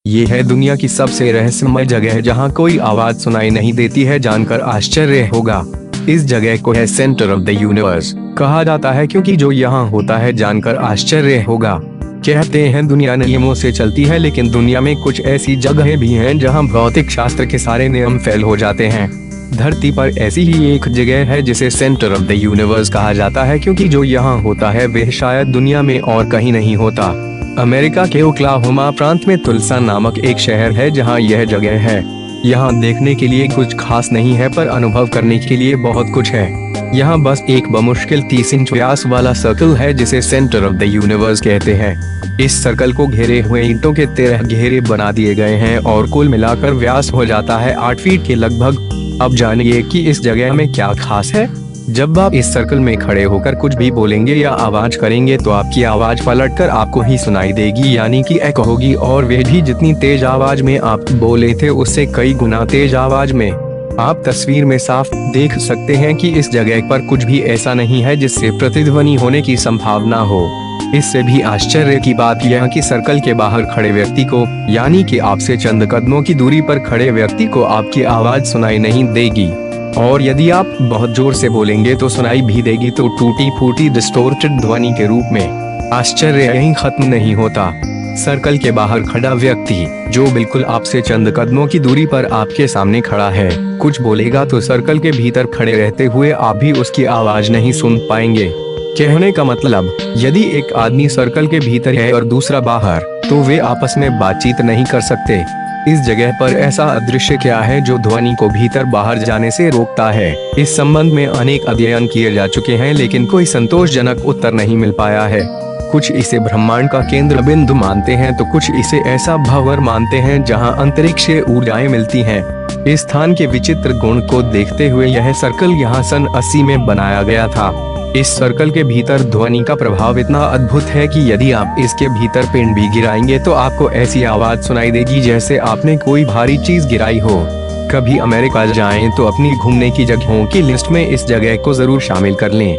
ये है दुनिया की सबसे रहस्यमय जगह जहाँ कोई आवाज सुनाई नहीं देती है। जानकर आश्चर्य होगा, इस जगह को है सेंटर ऑफ द यूनिवर्स कहा जाता है, क्योंकि जो यहाँ होता है जानकर आश्चर्य होगा। कहते हैं दुनिया नियमों से चलती है, लेकिन दुनिया में कुछ ऐसी जगहें भी हैं जहाँ भौतिक शास्त्र के सारे नियम फेल हो जाते हैं। धरती पर ऐसी ही एक जगह है जिसे सेंटर ऑफ द यूनिवर्स कहा जाता है, क्योंकि जो यहाँ होता है वह शायद दुनिया में और कहीं नहीं होता। अमेरिका के ओक्लाहोमा प्रांत में तुलसा नामक एक शहर है जहाँ यह जगह है। यहाँ देखने के लिए कुछ खास नहीं है, पर अनुभव करने के लिए बहुत कुछ है। यहाँ बस एक बमुश्किल 30 इंच व्यास वाला सर्कल है जिसे सेंटर ऑफ द यूनिवर्स कहते हैं। इस सर्कल को घेरे हुए ईंटों के 13 घेरे बना दिए गए हैं और कुल मिलाकर व्यास हो जाता है 8 फीट के लगभग। अब जानिए कि इस जगह में क्या खास है। जब आप इस सर्कल में खड़े होकर कुछ भी बोलेंगे या आवाज करेंगे तो आपकी आवाज पलटकर आपको ही सुनाई देगी, यानी कि एको होगी, और वह भी जितनी तेज आवाज में आप बोले थे उससे कई गुना तेज आवाज में। आप तस्वीर में साफ देख सकते हैं कि इस जगह पर कुछ भी ऐसा नहीं है जिससे प्रतिध्वनि होने की संभावना हो। इससे भी आश्चर्य की बात यह कि सर्कल के बाहर खड़े व्यक्ति को, यानी कि आपसे चंद कदमों की दूरी पर खड़े व्यक्ति को आपकी आवाज सुनाई नहीं देगी, और यदि आप बहुत जोर से बोलेंगे तो सुनाई भी देगी, तो टूटी फूटी डिस्टोर्टेड ध्वनि के रूप में। आश्चर्य यहीं खत्म नहीं होता। सर्कल के बाहर खड़ा व्यक्ति, जो बिल्कुल आपसे चंद कदमों की दूरी पर आपके सामने खड़ा है, कुछ बोलेगा तो सर्कल के भीतर खड़े रहते हुए आप भी उसकी आवाज नहीं सुन पाएंगे। कहने का मतलब, यदि एक आदमी सर्कल के भीतर है और दूसरा बाहर, तो वे आपस में बातचीत नहीं कर सकते। इस जगह पर ऐसा अदृश्य क्या है जो ध्वनि को भीतर बाहर जाने से रोकता है? इस संबंध में अनेक अध्ययन किए जा चुके हैं, लेकिन कोई संतोषजनक उत्तर नहीं मिल पाया है। कुछ इसे ब्रह्मांड का केंद्र बिंदु मानते हैं, तो कुछ इसे ऐसा भंवर मानते हैं जहां अंतरिक्षीय ऊर्जाएं मिलती हैं। इस स्थान के विचित्र गुण को देखते हुए यह सर्कल यहाँ सन 80 में बनाया गया था। इस सर्कल के भीतर ध्वनि का प्रभाव इतना अद्भुत है कि यदि आप इसके भीतर पिंड भी गिराएंगे तो आपको ऐसी आवाज सुनाई देगी जैसे आपने कोई भारी चीज गिराई हो। कभी अमेरिका जाएं तो अपनी घूमने की जगहों की लिस्ट में इस जगह को जरूर शामिल कर लें।